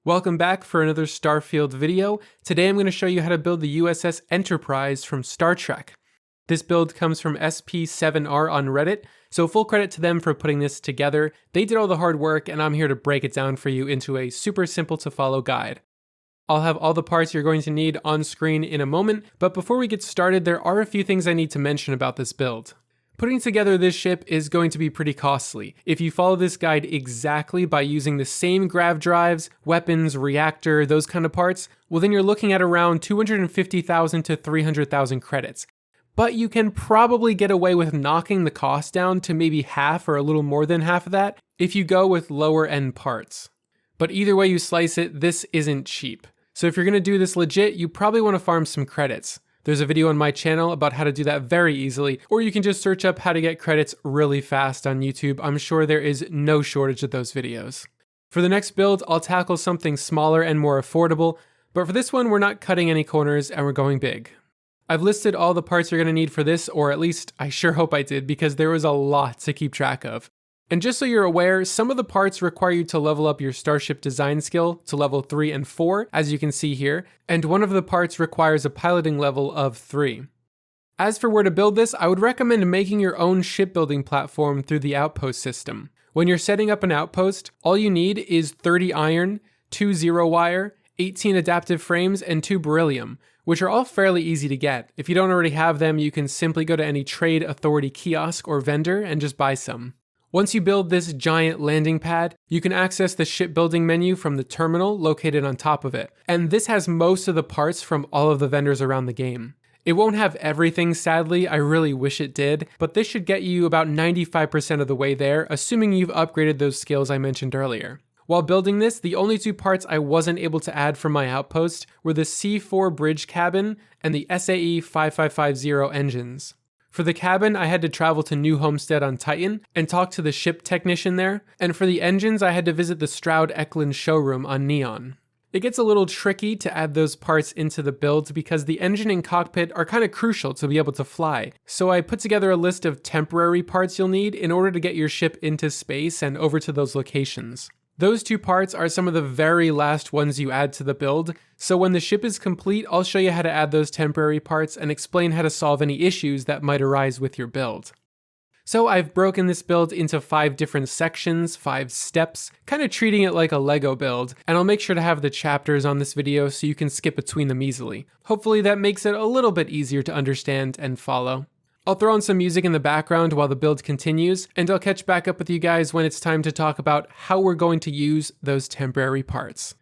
Welcome back for another Starfield video. Today I'm going to show you how to build the USS Enterprise from Star Trek. This build comes from SP7R on Reddit, so full credit to them for putting this together. They did all the hard work and I'm here to break it down for you into a super simple to follow guide. I'll have all the parts you're going to need on screen in a moment, but before we get started, there are a few things I need to mention about this build. Putting together this ship is going to be pretty costly. If you follow this guide exactly by using the same grav drives, weapons, reactor, those kind of parts, well then you're looking at around 250,000 to 300,000 credits. But you can probably get away with knocking the cost down to maybe half or a little more than half of that if you go with lower end parts. But either way you slice it, this isn't cheap. So if you're going to do this legit, you probably want to farm some credits. There's a video on my channel about how to do that very easily, or you can just search up how to get credits really fast on YouTube. I'm sure there is no shortage of those videos. For the next build, I'll tackle something smaller and more affordable, but for this one, we're not cutting any corners and we're going big. I've listed all the parts you're going to need for this, or at least I sure hope I did, because there was a lot to keep track of. And just so you're aware, some of the parts require you to level up your starship design skill to level 3 and 4, as you can see here, and one of the parts requires a piloting level of 3. As for where to build this, I would recommend making your own shipbuilding platform through the outpost system. When you're setting up an outpost, all you need is 30 iron, 2 zero wire, 18 adaptive frames, and 2 beryllium, which are all fairly easy to get. If you don't already have them, you can simply go to any trade authority kiosk or vendor and just buy some. Once you build this giant landing pad, you can access the shipbuilding menu from the terminal located on top of it. And this has most of the parts from all of the vendors around the game. It won't have everything, sadly, I really wish it did, but this should get you about 95% of the way there, assuming you've upgraded those skills I mentioned earlier. While building this, the only 2 parts I wasn't able to add from my outpost were the C4 bridge cabin and the SAE 5550 engines. For the cabin, I had to travel to New Homestead on Titan and talk to the ship technician there, and for the engines, I had to visit the Stroud Eklund showroom on Neon. It gets a little tricky to add those parts into the build because the engine and cockpit are kind of crucial to be able to fly, so I put together a list of temporary parts you'll need in order to get your ship into space and over to those locations. Those 2 parts are some of the very last ones you add to the build, so when the ship is complete, I'll show you how to add those temporary parts and explain how to solve any issues that might arise with your build. So I've broken this build into 5 different sections, 5 steps, kind of treating it like a Lego build, and I'll make sure to have the chapters on this video so you can skip between them easily. Hopefully that makes it a little bit easier to understand and follow. I'll throw on some music in the background while the build continues, and I'll catch back up with you guys when it's time to talk about how we're going to use those temporary parts.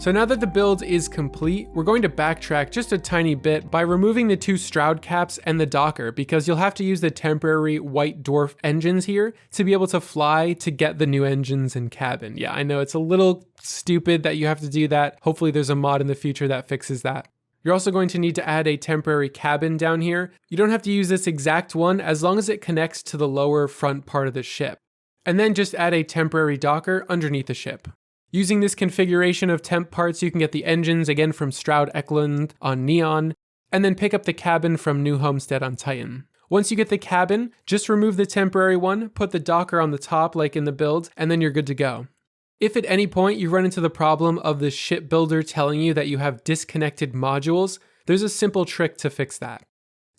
So now that the build is complete, we're going to backtrack just a tiny bit by removing the two Stroud caps and the Docker, because you'll have to use the temporary White Dwarf engines here to be able to fly to get the new engines and cabin. Yeah, I know it's a little stupid that you have to do that. Hopefully there's a mod in the future that fixes that. You're also going to need to add a temporary cabin down here. You don't have to use this exact one as long as it connects to the lower front part of the ship. And then just add a temporary Docker underneath the ship. Using this configuration of temp parts, you can get the engines again from Stroud Eklund on Neon, and then pick up the cabin from New Homestead on Titan. Once you get the cabin, just remove the temporary one, put the Docker on the top like in the build, and then you're good to go. If at any point you run into the problem of the shipbuilder telling you that you have disconnected modules, there's a simple trick to fix that.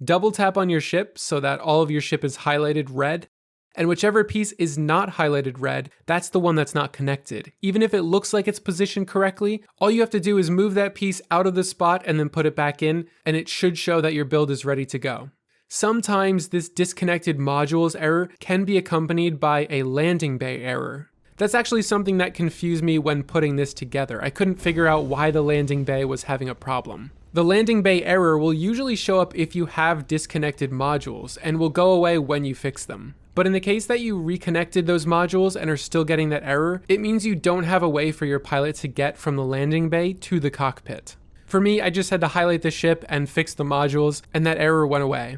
Double tap on your ship so that all of your ship is highlighted red, and whichever piece is not highlighted red, that's the one that's not connected. Even if it looks like it's positioned correctly, all you have to do is move that piece out of the spot and then put it back in, and it should show that your build is ready to go. Sometimes this disconnected modules error can be accompanied by a landing bay error. That's actually something that confused me when putting this together. I couldn't figure out why the landing bay was having a problem. The landing bay error will usually show up if you have disconnected modules and will go away when you fix them. But in the case that you reconnected those modules and are still getting that error, it means you don't have a way for your pilot to get from the landing bay to the cockpit. For me, I just had to highlight the ship and fix the modules, and that error went away.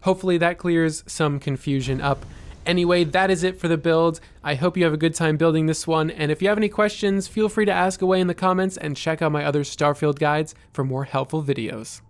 Hopefully that clears some confusion up. Anyway, that is it for the build. I hope you have a good time building this one, and if you have any questions, feel free to ask away in the comments and check out my other Starfield guides for more helpful videos.